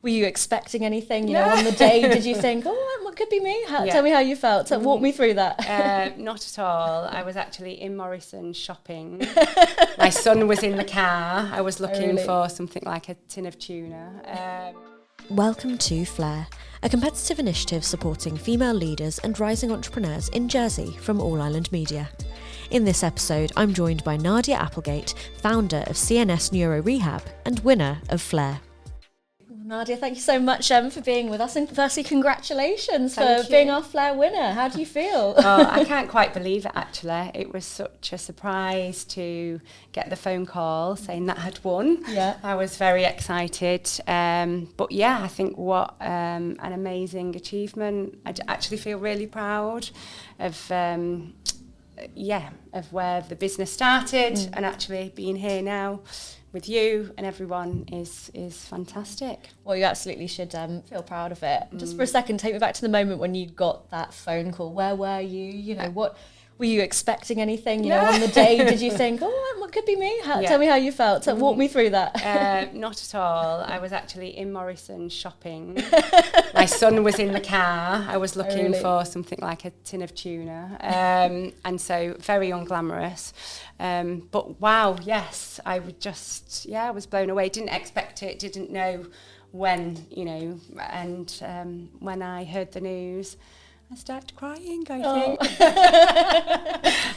Were you expecting anything, on the day? Did you think, what could be me? Tell me how you felt. Walk me through that. Not at all. I was actually in Morrison's shopping. My son was in the car. I was looking for something like a tin of tuna. Welcome to Flair, a competitive initiative supporting female leaders and rising entrepreneurs in Jersey from All Island Media. In this episode, I'm joined by Nadia Applegate, founder of CNS Neuro Rehab and winner of Flair. Nadia, thank you so much for being with us, and firstly, congratulations for being our Flair winner. How do you feel? Oh, I can't quite believe it, actually. It was such a surprise to get the phone call saying that I had won. Yeah. I was very excited. But yeah, I think what an amazing achievement. I actually feel really proud of where the business started and actually being here now with you and everyone is fantastic. Well, you absolutely should feel proud of it. Just for a second, take me back to the moment when you got that phone call. Where were you? What were you expecting anything? On the day, did you think, what could be me? Tell me how you felt. Walk me through that. Not at all. I was actually in Morrison's shopping. My son was in the car. I was looking for something like a tin of tuna. And so very unglamorous. But wow, yes, I was blown away. Didn't expect it, didn't know when, and when I heard the news, I started crying, I think.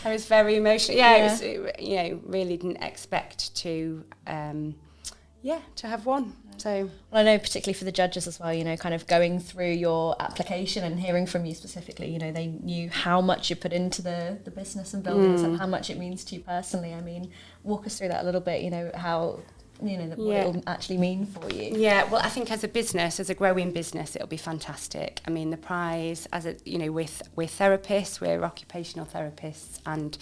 I was very emotional. Really didn't expect to have won. So I know particularly for the judges as well, kind of going through your application and hearing from you specifically, they knew how much you put into the business and building this up, how much it means to you personally. I mean, walk us through that a little bit, how what it'll actually mean for you. Yeah, well, I think as a growing business, it'll be fantastic. I mean, the prize, we're therapists, we're occupational therapists and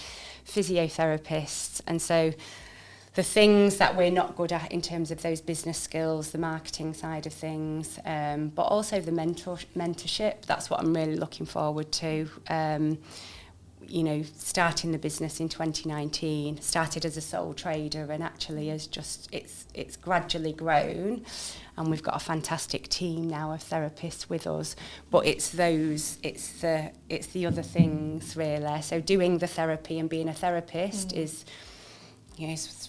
physiotherapists, and so the things that we're not good at in terms of those business skills, the marketing side of things, but also the mentorship, that's what I'm really looking forward to. Starting the business in 2019, started as a sole trader and actually it's gradually grown, and we've got a fantastic team now of therapists with us, but it's the other things really. So doing the therapy and being a therapist is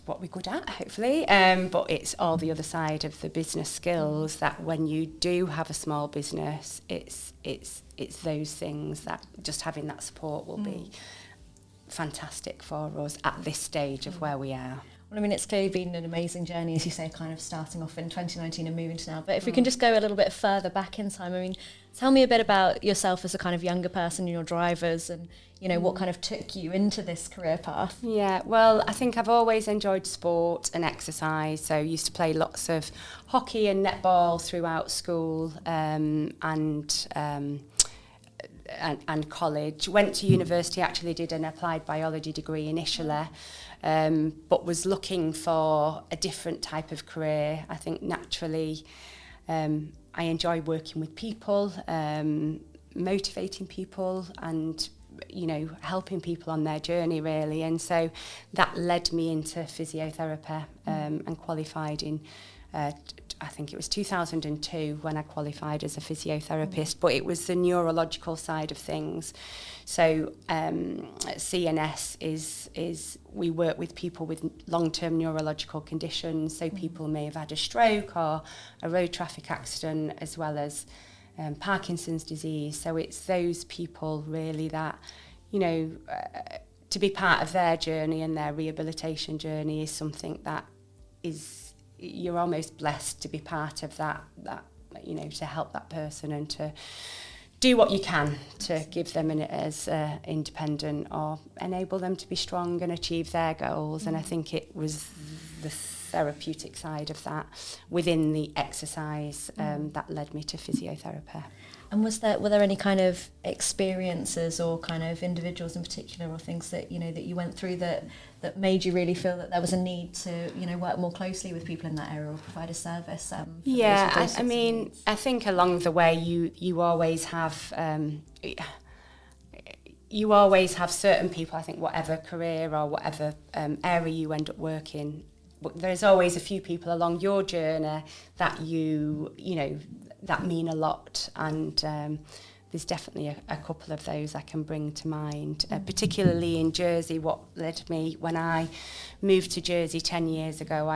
what we're good at, hopefully, but it's all the other side of the business skills that when you do have a small business, it's those things that just having that support will be fantastic for us at this stage of where we are. Well, I mean, it's clearly been an amazing journey, as you say, kind of starting off in 2019 and moving to now. But if we can just go a little bit further back in time, I mean, tell me a bit about yourself as a kind of younger person, your drivers, and, what kind of took you into this career path? Yeah, well, I think I've always enjoyed sport and exercise. So I used to play lots of hockey and netball throughout school and college. Went to university, actually did an applied biology degree initially, but was looking for a different type of career. I think naturally I enjoy working with people, motivating people and helping people on their journey really, and so that led me into physiotherapy and qualified in I think it was 2002 when I qualified as a physiotherapist, but it was the neurological side of things. So CNS is we work with people with long-term neurological conditions, so people may have had a stroke or a road traffic accident, as well as Parkinson's disease. So it's those people really that, to be part of their journey and their rehabilitation journey is something that you're almost blessed to be part of that, to help that person and to do what you can to give them as independent or enable them to be strong and achieve their goals. And I think it was the therapeutic side of that within the exercise that led me to physiotherapy. And were there any kind of experiences or kind of individuals in particular or things that that you went through that made you really feel that there was a need to work more closely with people in that area or provide a service? I mean, I think along the way you always have certain people. I think whatever career or whatever area you end up working, there's always a few people along your journey that you know, that mean a lot, and there's definitely a couple of those I can bring to mind, particularly in Jersey. What led me, when I moved to Jersey 10 years ago,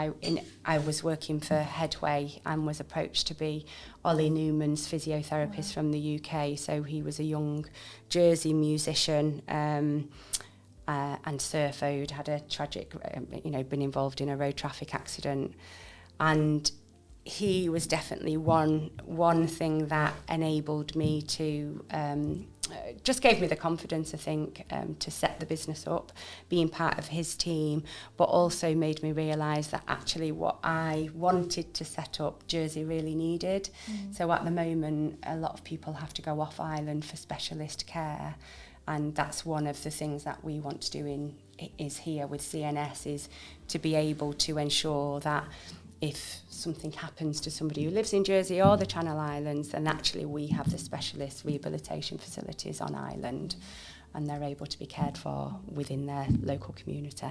I was working for Headway and was approached to be Ollie Newman's physiotherapist from the UK. So he was a young Jersey musician and surfoed, had a tragic, been involved in a road traffic accident. And he was definitely one thing that enabled me to just gave me the confidence, I think, to set the business up, being part of his team, but also made me realise that actually what I wanted to set up, Jersey really needed. So at the moment, a lot of people have to go off island for specialist care, and that's one of the things that we want to do is here with CNS, is to be able to ensure that if something happens to somebody who lives in Jersey or the Channel Islands, then actually we have the specialist rehabilitation facilities on island, and they're able to be cared for within their local community.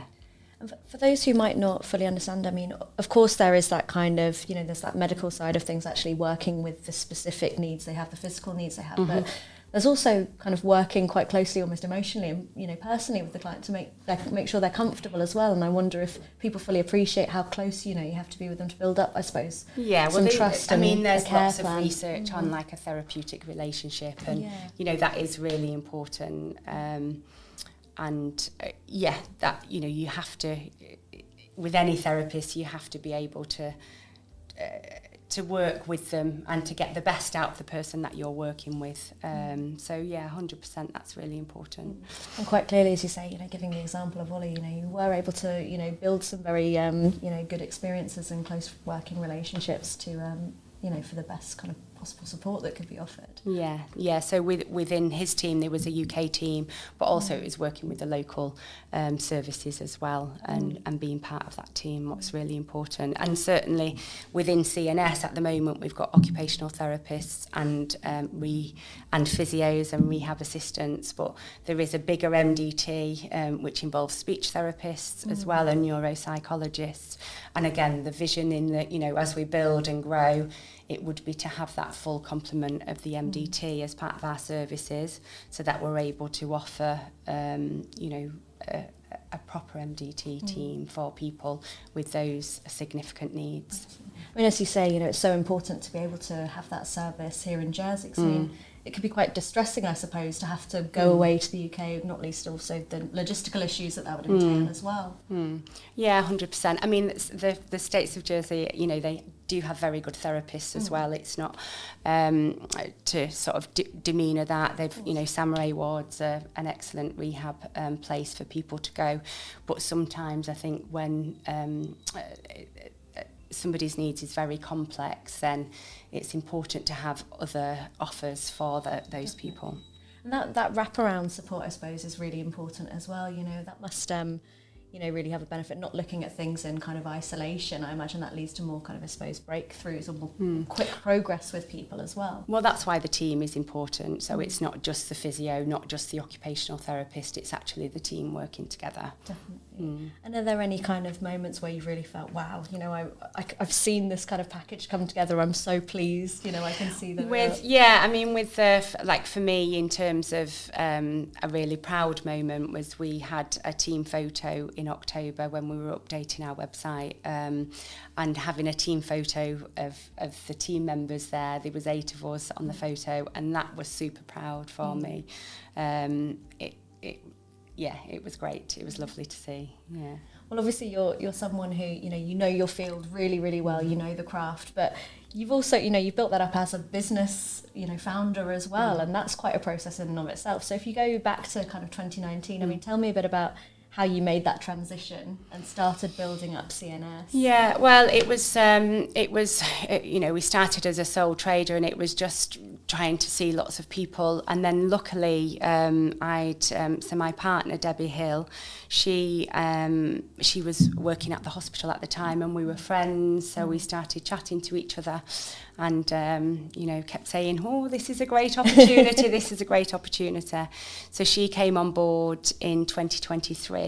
And for those who might not fully understand, I mean, of course there is that kind of, there's that medical side of things, actually working with the specific needs they have, the physical needs they have, but there's also kind of working quite closely, almost emotionally and, personally with the client to make sure they're comfortable as well. And I wonder if people fully appreciate how close, you have to be with them to build up, I suppose, some trust. There's lots of research on like a therapeutic relationship, and, that is really important. You have to, with any therapist, you have to be able to work with them and to get the best out of the person that you're working with. 100%, that's really important. And quite clearly, as you say, giving the example of Ollie, you were able to, build some very, good experiences and close working relationships to, for the best kind of possible support that could be offered. Yeah. So within his team, there was a UK team, but also it was working with the local services as well, and being part of that team, what's really important. And certainly within CNS at the moment, we've got occupational therapists and physios and rehab assistants, but there is a bigger MDT, which involves speech therapists as well, and neuropsychologists. And again, the vision in that, as we build and grow, it would be to have that full complement of the MDT as part of our services, so that we're able to offer, a proper MDT team for people with those significant needs. I mean, as you say, it's so important to be able to have that service here in Jersey. 'Cause, I mean, it could be quite distressing, I suppose, to have to go away to the UK, not least also the logistical issues that would entail as well. Yeah, 100%. I mean, the states of Jersey, they do have very good therapists as well. It's not to sort of demeanour that. They've, Samurai Ward's an excellent rehab place for people to go. But sometimes I think when somebody's needs is very complex, then it's important to have other offers for those people. And that wraparound support, I suppose, is really important as well. That must really have a benefit, not looking at things in kind of isolation. I imagine that leads to more kind of, I suppose, breakthroughs or more quick progress with people as well. Well, that's why the team is important. So it's not just the physio, not just the occupational therapist, it's actually the team working together. Definitely. And are there any kind of moments where you've really felt, wow, I've seen this kind of package come together, I'm so pleased, I can see that. For me, in terms of a really proud moment, was we had a team photo in October when we were updating our website, and having a team photo of the team members there. There was 8 of us on the photo, and that was super proud for me. It was great. It was lovely to see. Yeah. Well, obviously you're someone who, you know your field really, really well, the craft, but you've also, you've built that up as a business, founder as well, and that's quite a process in and of itself. So if you go back to kind of 2019, I mean, tell me a bit about how you made that transition and started building up CNS. Yeah, well, it was we started as a sole trader, and it was just trying to see lots of people. And then luckily, so my partner, Debbie Hill, she was working at the hospital at the time, and we were friends, so we started chatting to each other, and kept saying, oh, this is a great opportunity, this is a great opportunity. So she came on board in 2023,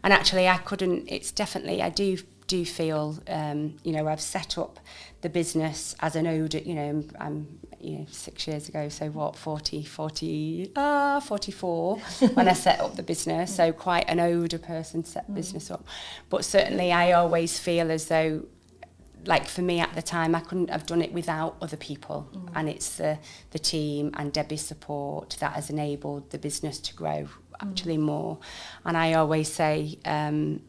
and actually I do do feel, I've set up the business as an older, I'm 6 years ago, so what, 44 when I set up the business, so quite an older person set the business up. But certainly I always feel as though, like for me at the time, I couldn't have done it without other people, and it's the team and Debbie's support that has enabled the business to grow actually more. And I always say I've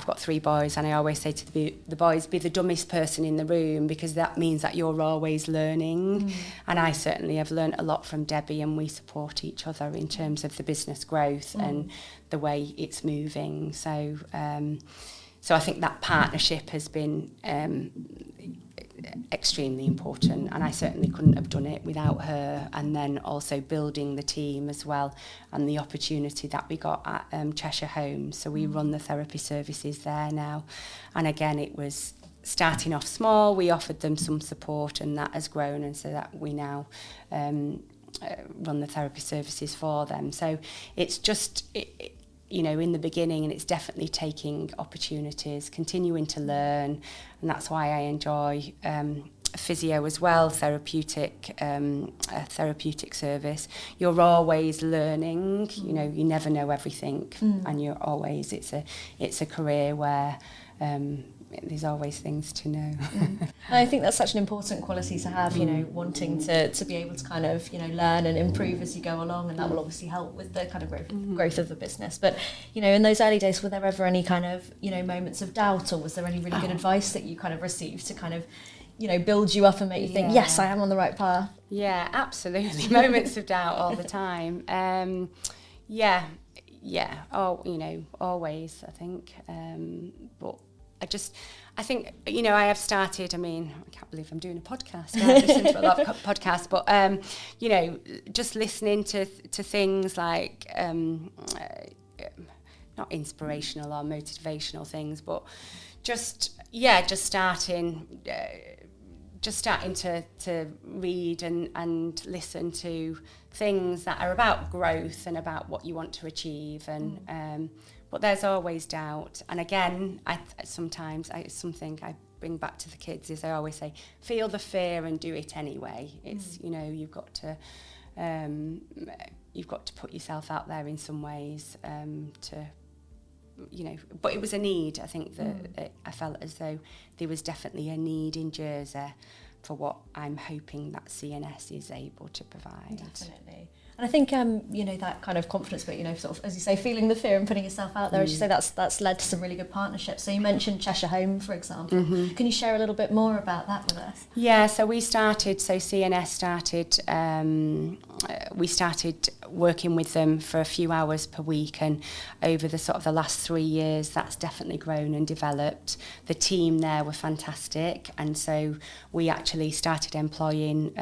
got 3 boys, and I always say to the boys, be the dumbest person in the room, because that means that you're always learning. And I certainly have learned a lot from Debbie, and we support each other in terms of the business growth and the way it's moving. So I think that partnership has been extremely important, and I certainly couldn't have done it without her. And then also building the team as well, and the opportunity that we got at Cheshire Home. So we run the therapy services there now, and again it was starting off small. We offered them some support, and that has grown, and so that we now run the therapy services for them. So it's just in the beginning, and it's definitely taking opportunities, continuing to learn, and that's why I enjoy physio as well, therapeutic service. You're always learning, you never know everything, and you're always, it's a career where there's always things to know. I think that's such an important quality to have, wanting to be able to kind of, learn and improve as you go along, and that will obviously help with the kind of growth of the business. But, in those early days, were there ever any kind of, moments of doubt, or was there any really good advice that you kind of received to kind of, build you up and make you think, yes, I am on the right path? Yeah, absolutely. Moments of doubt all the time. Always, I think. But I think, I have started, I can't believe I'm doing a podcast. I've listened to a lot of podcasts, but, just listening to things like, not inspirational or motivational things, but just starting to read and listen to things that are about growth and about what you want to achieve, and but there's always doubt. And again, sometimes something I bring back to the kids is I always say, feel the fear and do it anyway. It's you've got to put yourself out there in some ways but it was a need. I think that I felt as though there was definitely a need in Jersey for what I'm hoping that CNS is able to provide. Definitely. And I think, that kind of confidence, but, sort of, as you say, feeling the fear and putting yourself out there, as you say, that's led to some really good partnerships. So you mentioned Cheshire Home, for example. Can you share a little bit more about that with us? Yeah, so CNS we started working with them for a few hours per week, and over the last 3 years, that's definitely grown and developed. The team there were fantastic, and so we actually started employing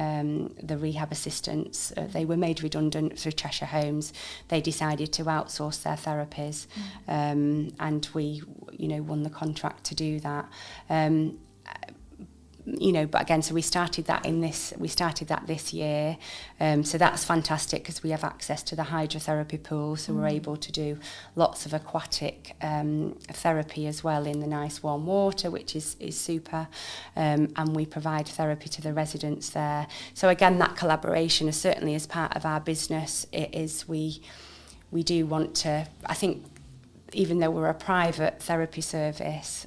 the rehab assistants. They were made redundant through Cheshire Homes. They decided to outsource their therapies, and we, won the contract to do that. But again, so we started that this year. So that's fantastic because we have access to the hydrotherapy pool, so we're able to do lots of aquatic therapy as well in the nice warm water, which is super. And we provide therapy to the residents there. So again, that collaboration is certainly as part of our business. It is, we do want to, I think, even though we're a private therapy service,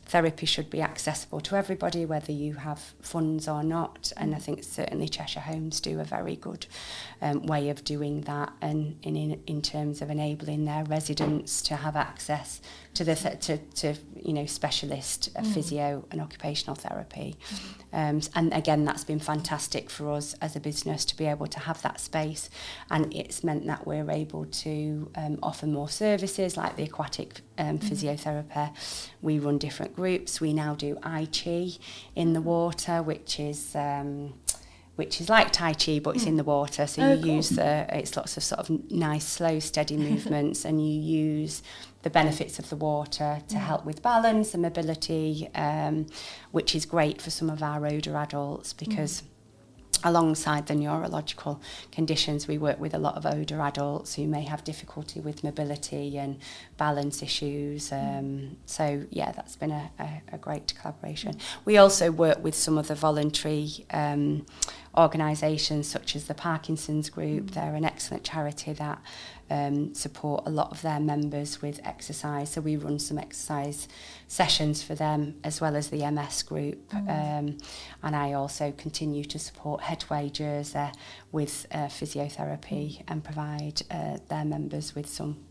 therapy should be accessible to everybody, whether you have funds or not. And I think certainly Cheshire Homes do a very good way of doing that, and in terms of enabling their residents to have access to specialist physio and occupational therapy. And again, that's been fantastic for us as a business to be able to have that space, and it's meant that we're able to offer more services like the aquatic physiotherapy. We run different groups. We now do I Chi in the water, which is like Tai Chi, but it's in the water. So you use it's lots of sort of nice, slow, steady movements, and you use the benefits of the water to help with balance and mobility, which is great for some of our older adults because alongside the neurological conditions, we work with a lot of older adults who may have difficulty with mobility and balance issues. So yeah, that's been a great collaboration. We also work with some of the voluntary organisations such as the Parkinson's Group. They're an excellent charity that support a lot of their members with exercise. So we run some exercise sessions for them as well as the MS group. And I also continue to support Headway Jersey with physiotherapy and provide their members with some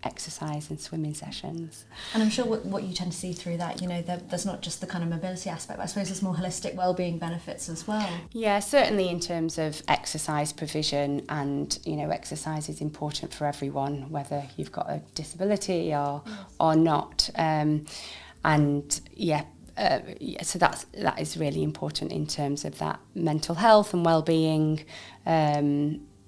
exercise and swimming sessions. And I'm sure what you tend to see through that, there's not just the kind of mobility aspect, but I suppose there's more holistic wellbeing benefits as well. Yeah, certainly in terms of exercise provision, and exercise is important for everyone, whether you've got a disability or not. So that is really important in terms of that mental health and wellbeing.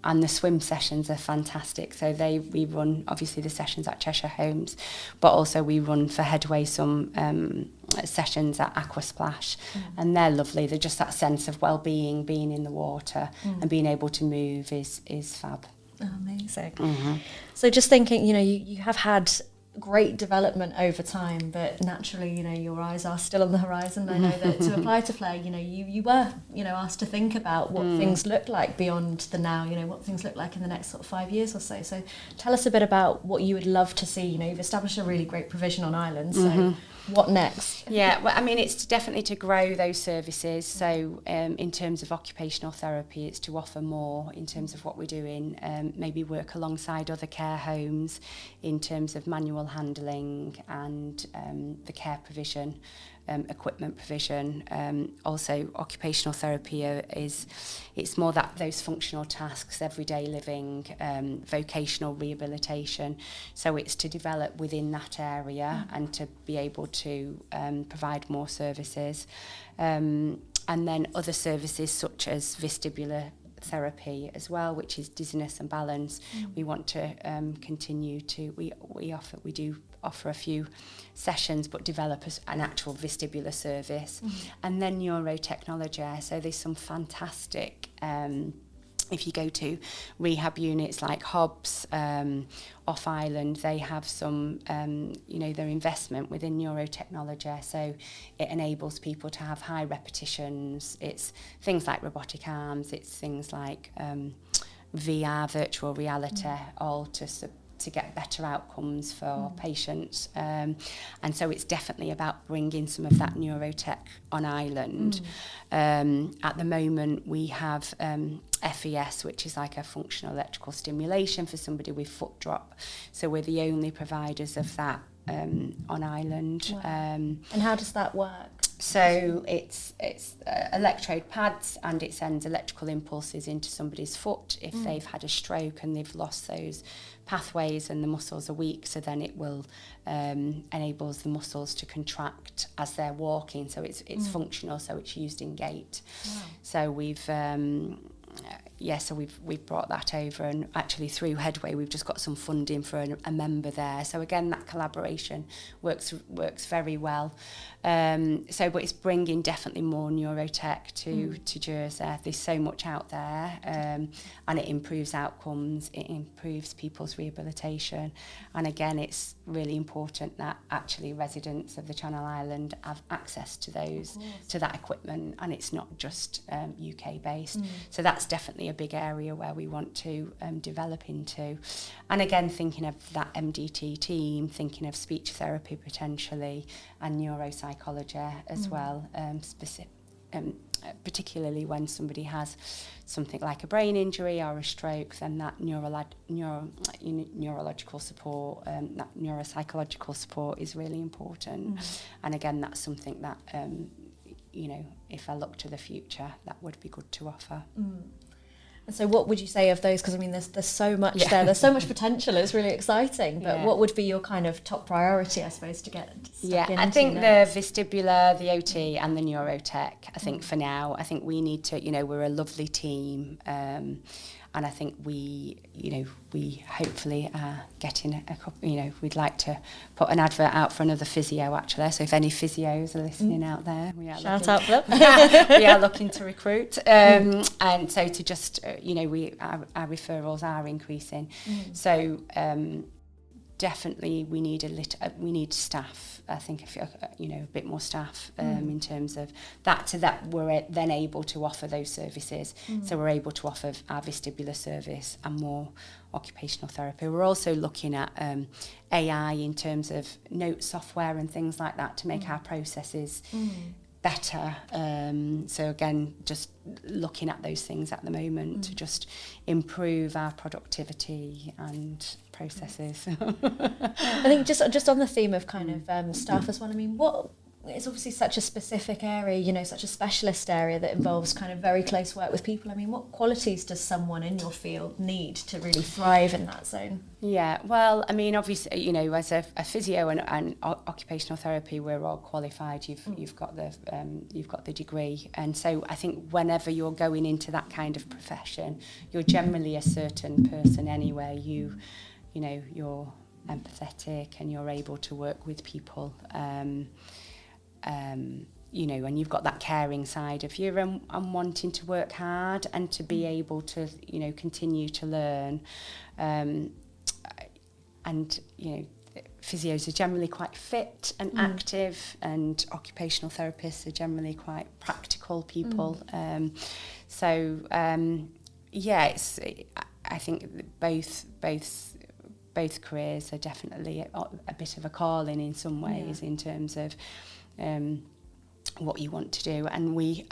And the swim sessions are fantastic. So we run, obviously, the sessions at Cheshire Homes, but also we run for Headway some sessions at Aquasplash, and they're lovely. They're just that sense of well-being, being in the water and being able to move is fab. Oh, amazing. So just thinking, you have had great development over time, but naturally, your eyes are still on the horizon. I know that to apply to Flare, you were, asked to think about what things look like beyond the now, what things look like in the next sort of 5 years or so. So tell us a bit about what you would love to see. You've established a really great provision on Island, so what next? Yeah, well, I mean, it's definitely to grow those services. So in terms of occupational therapy, it's to offer more in terms of what we're doing, maybe work alongside other care homes in terms of manual handling and the care provision, equipment provision. Also, occupational therapy it's more that those functional tasks, everyday living, vocational rehabilitation. So it's to develop within that area and to be able to provide more services. And then other services such as vestibular therapy as well, which is dizziness and balance. We want to continue to we do offer a few sessions, but develop an actual vestibular service. And then neurotechnology. So there's some fantastic if you go to rehab units like Hobbs off Island, they have some, their investment within neurotechnology. So it enables people to have high repetitions. It's things like robotic arms. It's things like VR, virtual reality, all to get better outcomes for patients. And so it's definitely about bringing some of that neurotech on Island. At the moment, we have FES, which is like a functional electrical stimulation for somebody with foot drop. So we're the only providers of that on Island. Wow. And how does that work? So it's electrode pads, and it sends electrical impulses into somebody's foot if they've had a stroke and they've lost those pathways and the muscles are weak. So then it will enables the muscles to contract as they're walking. So it's functional. So it's used in gait. Wow. So we've we've brought that over, and actually through Headway we've just got some funding for a member there. So again, that collaboration works very well. But it's bringing definitely more neurotech to Jersey. There's so much out there, and it improves outcomes, it improves people's rehabilitation, and again, it's really important that actually residents of the Channel Island have access to that equipment, and it's not just UK based. So that's definitely a big area where we want to develop into. And again, thinking of that MDT team, thinking of speech therapy potentially, and neuropsychology as well, particularly when somebody has something like a brain injury or a stroke, then that neurological support, that neuropsychological support is really important. And again, that's something that, if I look to the future, that would be good to offer. And so what would you say of those? Because I mean, there's so much there. There's so much potential. It's really exciting. But what would be your kind of top priority, I suppose, to get stuck into? I think the vestibular, the OT, and the neurotech. I think for now, I think we need to. We're a lovely team. I think we hopefully are getting a couple, we'd like to put an advert out for another physio actually. So if any physios are listening out there, we are shout out for them. we are looking to recruit. And so to just, our referrals are increasing. So definitely we need staff. I think a bit more staff in terms of that we're then able to offer those services. So we're able to offer our vestibular service and more occupational therapy. We're also looking at AI in terms of note software and things like that to make our processes better. So again, just looking at those things at the moment to just improve our productivity and processes. I think just on the theme of kind of staff as well, I mean, it's obviously such a specific area, such a specialist area that involves kind of very close work with people. I mean, what qualities does someone in your field need to really thrive in that zone? Yeah, well, I mean, obviously, as a physio and occupational therapy, we're all qualified. You've got the degree, and so I think whenever you're going into that kind of profession, you're generally a certain person anyway. You're empathetic and you're able to work with people. And you've got that caring side of you and wanting to work hard and to be able to, continue to learn. Physios are generally quite fit and active, and occupational therapists are generally quite practical people. I think both careers are definitely a bit of a calling in some ways in terms of what you want to do. And we're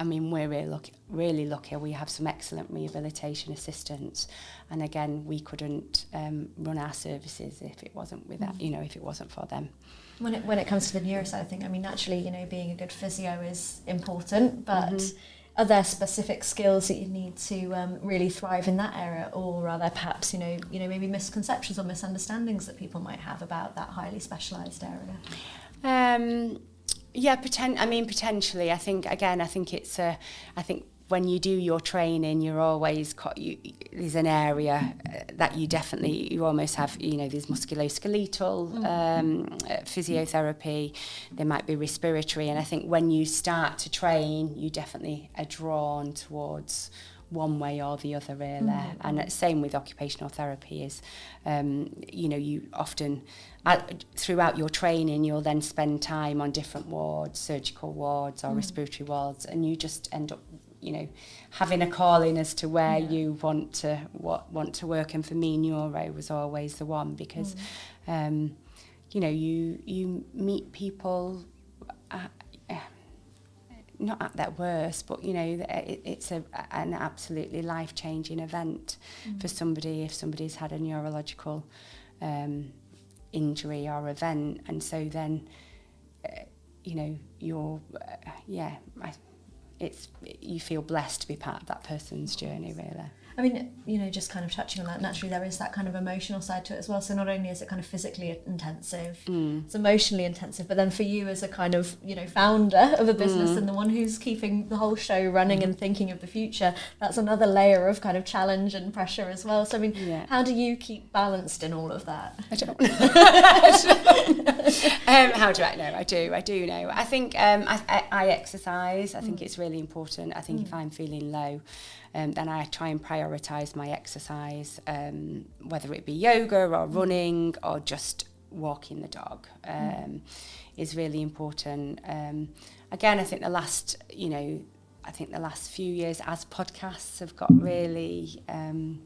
really lucky. We have some excellent rehabilitation assistants, and again, we couldn't run our services if it wasn't with that, if it wasn't for them. When it comes to the neuro side of things, I mean, naturally, being a good physio is important, but are there specific skills that you need to really thrive in that area, or are there perhaps maybe misconceptions or misunderstandings that people might have about that highly specialised area? Potentially. I think when you do your training, you're always there's an area that you almost have. There's musculoskeletal physiotherapy. There might be respiratory, and I think when you start to train, you definitely are drawn towards one way or the other, really. And same with occupational therapy is, you often, throughout your training, you'll then spend time on different wards, surgical wards or respiratory wards, and you just end up, having a calling as to where you want to work. And for me, neuro was always the one because, you meet people not at their worst, but it's an absolutely life-changing event for somebody if somebody's had a neurological injury or event, and so then you feel blessed to be part of that person's journey, really. I mean, just kind of touching on that, naturally there is that kind of emotional side to it as well. So not only is it kind of physically intensive, it's emotionally intensive, but then for you as a kind of, founder of a business and the one who's keeping the whole show running and thinking of the future, that's another layer of kind of challenge and pressure as well. So, I mean, how do you keep balanced in all of that? I don't know. How do I know? I do know. I think I exercise. I think it's really important. I think if I'm feeling low, then I try and prioritise my exercise, whether it be yoga or running or just walking the dog, is really important. Again, I think the last few years as podcasts have got really, I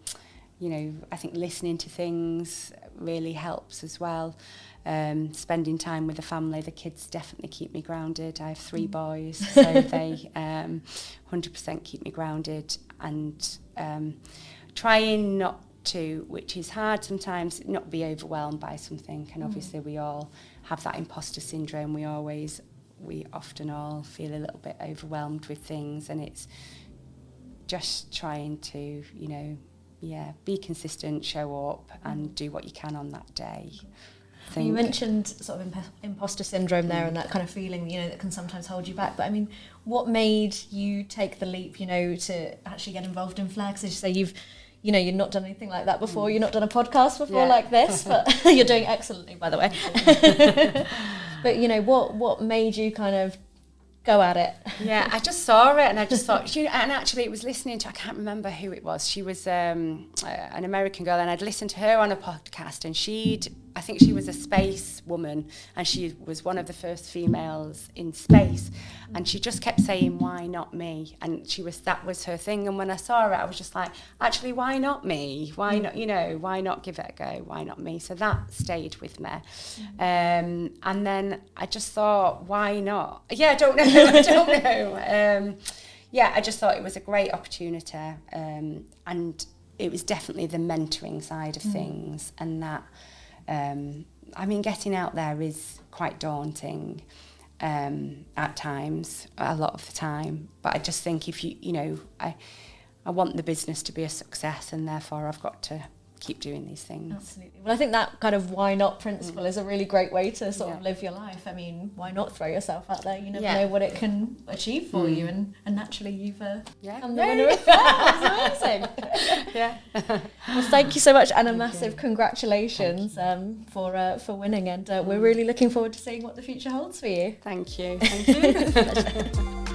think listening to things really helps as well. Spending time with the family, the kids definitely keep me grounded. I have 3 boys, so they 100% keep me grounded, and trying not to, which is hard sometimes, not be overwhelmed by something. And obviously we all have that imposter syndrome. We often all feel a little bit overwhelmed with things, and it's just trying to, be consistent, show up and do what you can on that day. You mentioned sort of imposter syndrome there, and that kind of feeling, that can sometimes hold you back. But I mean, what made you take the leap, to actually get involved in Flare? Because as you say, you know, you've not done anything like that before. You've not done a podcast before Yeah. like this, but you're doing excellently, by the way. But, you know, what made you kind of go at it? Yeah, I just saw it and I just thought, and actually it was listening to, I can't remember who it was. She was an American girl, and I'd listened to her on a podcast, and I think she was a space woman, and she was one of the first females in space, and she just kept saying, why not me? And that was her thing. And when I saw it, I was just like, actually, why not me? Why not, you know, why not give it a go? Why not me? So that stayed with me. And then I just thought, why not? Yeah, I don't know. I don't know. Yeah, I just thought it was a great opportunity. And it was definitely the mentoring side of things, and that, I mean, getting out there is quite daunting at times, a lot of the time. But I just think if you know, I want the business to be a success, and therefore I've got to keep doing these things. Absolutely. Well, I think that kind of why not principle is a really great way to sort of live your life. I mean, why not throw yourself out there? You never know what it can achieve for you, and naturally you've become the winner of that. That's amazing. Yeah. Well, thank you so much, and a massive congratulations for winning, and we're really looking forward to seeing what the future holds for you. Thank you. Thank you. Pleasure.